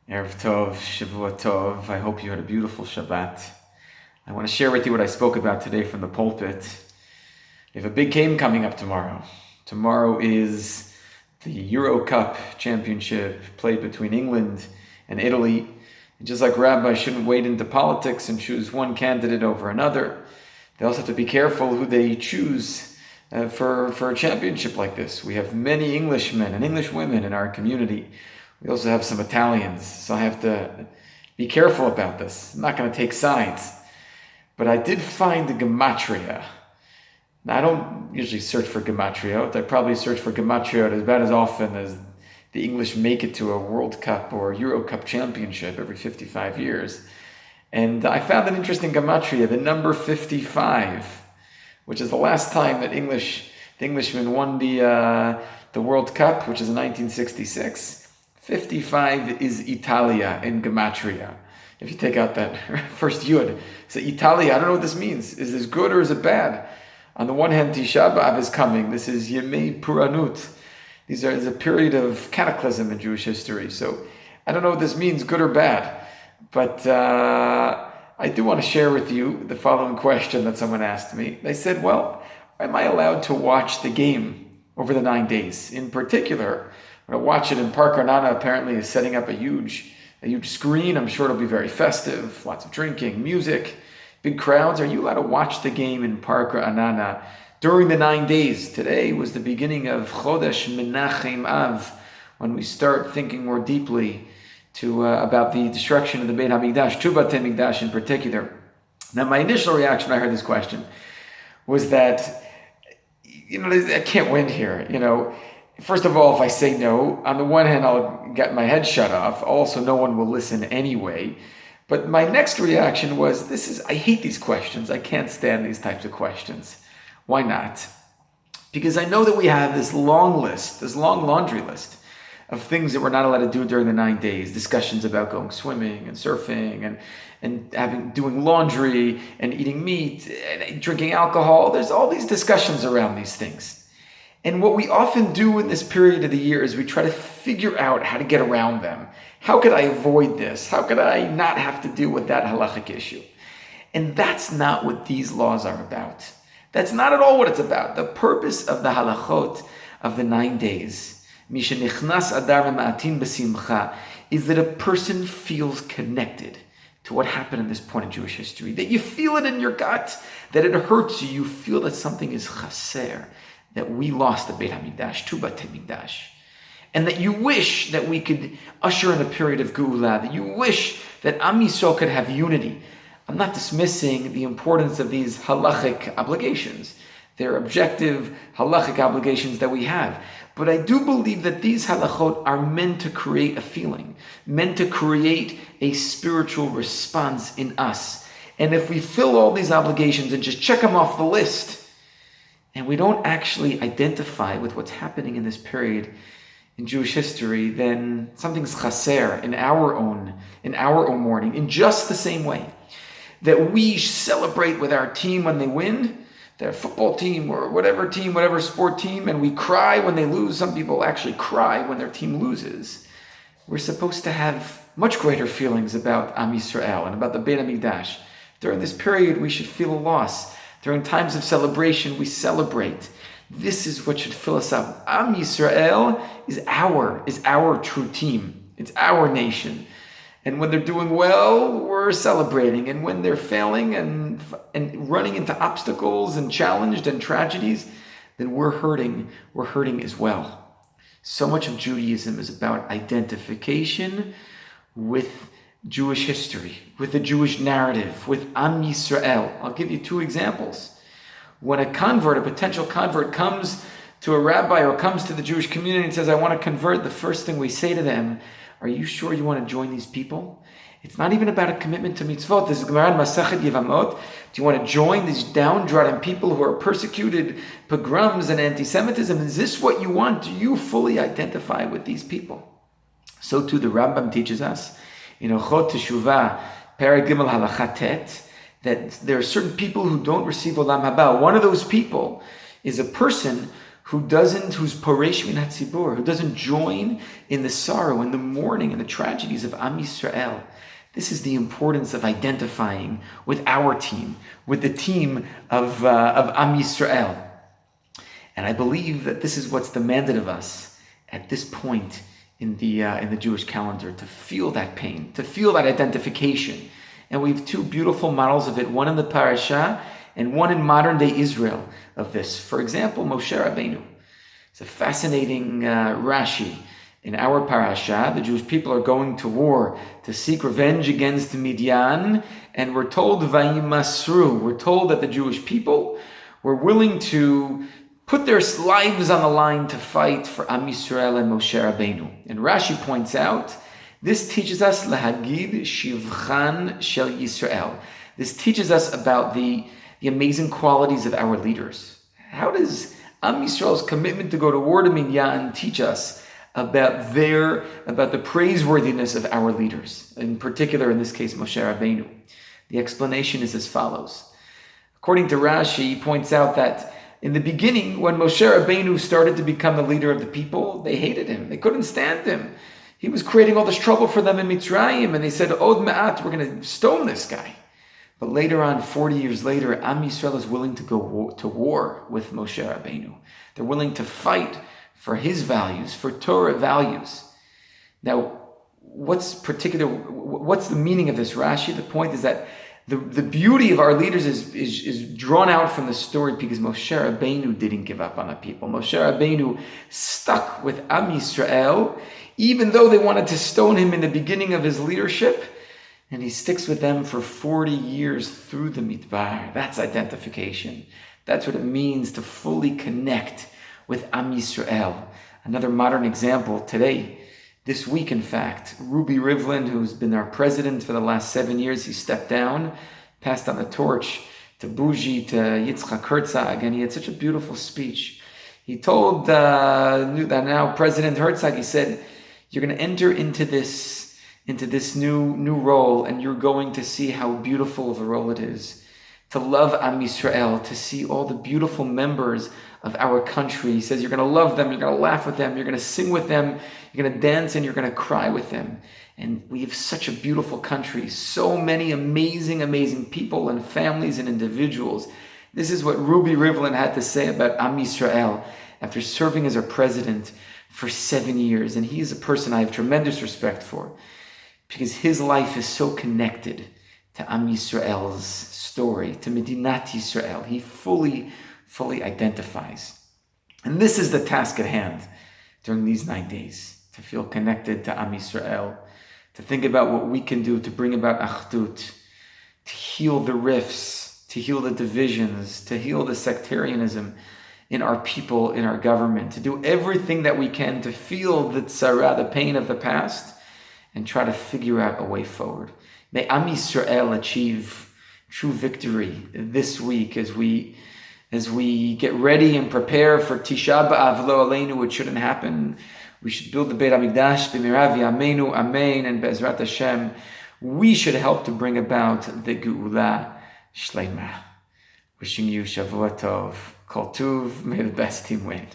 Erev Tov, Shavua Tov. I hope you had a beautiful Shabbat. I want to share with you what I spoke about today from the pulpit. We have a big game coming up tomorrow. Tomorrow is the Euro Cup championship played between England and Italy. And just like rabbis shouldn't wade into politics and choose one candidate over another, they also have to be careful who they choose for a championship like this. We have many Englishmen and English women in our community. We also have some Italians, so I have to be careful about this. I'm not going to take sides. But I did find the gematria. Now, I don't usually search for gematriot. I probably search for gematriot about as often as the English make it to a World Cup or Euro Cup championship every 55 years. And I found an interesting gematria, the number 55, which is the last time that the Englishmen won the World Cup, which is in 1966. 55 is Italia in gematria. If you take out that first yud. So Italia, I don't know what this means. Is this good or is it bad? On the one hand, Tisha B'Av is coming. This is Yemei Puranut. Is a period of cataclysm in Jewish history. So I don't know what this means, good or bad. But I do want to share with you the following question that someone asked me. They said, well, am I allowed to watch the game over the 9 days? In particular, I'm going to watch it in Park Ra'anana. Apparently is setting up a huge screen. I'm sure it'll be very festive, lots of drinking, music, big crowds. Are you allowed to watch the game in Park Ra'anana during the 9 days? Today was the beginning of Chodesh Menachem Av, when we start thinking more deeply about the destruction of the Beit HaMikdash, Tu Batei Mikdash in particular. Now, my initial reaction when I heard this question was that, I can't win here, First of all, if I say no, on the one hand, I'll get my head shut off. Also, no one will listen anyway. But my next reaction was, I hate these questions. I can't stand these types of questions. Why not? Because I know that we have this long laundry list of things that we're not allowed to do during the 9 days. Discussions about going swimming and surfing and doing laundry and eating meat and drinking alcohol. There's all these discussions around these things. And what we often do in this period of the year is we try to figure out how to get around them. How could I avoid this? How could I not have to deal with that halachic issue? And that's not what these laws are about. That's not at all what it's about. The purpose of the halachot of the 9 days, Mishenichnas adar ma'atin b'simcha, is that a person feels connected to what happened in this point in Jewish history. That you feel it in your gut, that it hurts you. You feel that something is chaser, that we lost the Beit HaMikdash, Tu Batei Mikdash, and that you wish that we could usher in a period of Geula, that you wish that Am Yisrael could have unity. I'm not dismissing the importance of these halachic obligations. They're objective halachic obligations that we have. But I do believe that these halachot are meant to create a feeling, meant to create a spiritual response in us. And if we fill all these obligations and just check them off the list, and we don't actually identify with what's happening in this period in Jewish history, then something's chaser in our own mourning, in just the same way that we celebrate with our team when they win, their football team or whatever sport team, and we cry when they lose. Some people actually cry when their team loses. We're supposed to have much greater feelings about Am Yisrael and about the Beit HaMikdash. During this period, we should feel a loss. During times of celebration, we celebrate. This is what should fill us up. Am Yisrael is our true team. It's our nation. And when they're doing well, we're celebrating. And when they're failing and running into obstacles and challenged and tragedies, then we're hurting. We're hurting as well. So much of Judaism is about identification with Jewish history, with the Jewish narrative, with Am Yisrael. I'll give you 2 examples. When a potential convert comes to a rabbi or comes to the Jewish community and says, I want to convert, the first thing we say to them, are you sure you want to join these people? It's not even about a commitment to mitzvot. This is Gemara in Masechet Yevamot. Do you want to join these downtrodden people who are persecuted, pogroms and anti-Semitism? Is this what you want? Do you fully identify with these people? So too the Rambam teaches us in Ochot Teshuvah, Perek Gimel Halacha Tet, that there are certain people who don't receive Olam Haba. One of those people is a person who's Poresh min hatzibur, who doesn't join in the sorrow, in the mourning, and the tragedies of Am Yisrael. This is the importance of identifying with our team, with the team of Am Yisrael. And I believe that this is what's demanded of us at this point in the Jewish calendar, to feel that pain, to feel that identification. And we have two beautiful models of it, one in the parasha and one in modern day Israel of this. For example, Moshe Rabbeinu. It's a fascinating Rashi. In our parasha, the Jewish people are going to war to seek revenge against Midian, and we're told Vayimasru. We're told that the Jewish people were willing to put their lives on the line to fight for Am Yisrael and Moshe Rabbeinu. And Rashi points out, this teaches us Lahagid Shivchan Shel Yisrael. This teaches us about the amazing qualities of our leaders. How does Am Yisrael's commitment to go to war to Midian teach us about the praiseworthiness of our leaders, in particular, in this case, Moshe Rabbeinu? The explanation is as follows. According to Rashi, he points out that in the beginning, when Moshe Rabbeinu started to become the leader of the people, they hated him. They couldn't stand him. He was creating all this trouble for them in Mitzrayim, and they said, Od Ma'at, we're going to stone this guy. But later on, 40 years later, Am Yisrael is willing to go to war with Moshe Rabbeinu. They're willing to fight for his values, for Torah values. Now, what's the meaning of this, Rashi? The point is that the beauty of our leaders is drawn out from the story because Moshe Rabbeinu didn't give up on the people. Moshe Rabbeinu stuck with Am Yisrael, even though they wanted to stone him in the beginning of his leadership, and he sticks with them for 40 years through the Midbar. That's identification. That's what it means to fully connect with Am Yisrael. Another modern example today, this week in fact, Ruby Rivlin, who's been our president for the last 7 years, he stepped down, passed on the torch to Bougie, to Yitzchak Herzog, and he had such a beautiful speech. He told that now President Herzog, he said, you're going to enter into this new role, and you're going to see how beautiful of a role it is to love Am Yisrael, to see all the beautiful members of our country. He says you're going to love them, you're going to laugh with them, you're going to sing with them, you're going to dance, and you're going to cry with them. And we have such a beautiful country, so many amazing, amazing people and families and individuals. This is what Ruby Rivlin had to say about Am Yisrael after serving as our president for 7 years. And he is a person I have tremendous respect for, because his life is so connected to Am Yisrael's story, to Medinat Yisrael. He fully identifies. And this is the task at hand during these 9 days, to feel connected to Am Yisrael, to think about what we can do to bring about Achdut, to heal the rifts, to heal the divisions, to heal the sectarianism in our people, in our government, to do everything that we can to feel the tzara, the pain of the past, and try to figure out a way forward. May Am Yisrael achieve true victory this week as we get ready and prepare for Tisha B'Av Lo Aleinu, which shouldn't happen. We should build the Beit HaMikdash, B'mirav Yameinu, Amen, and Be'ezrat Hashem. We should help to bring about the Geula Shleima. Wishing you Shavua Tov, Kol Tuv, may the best team win.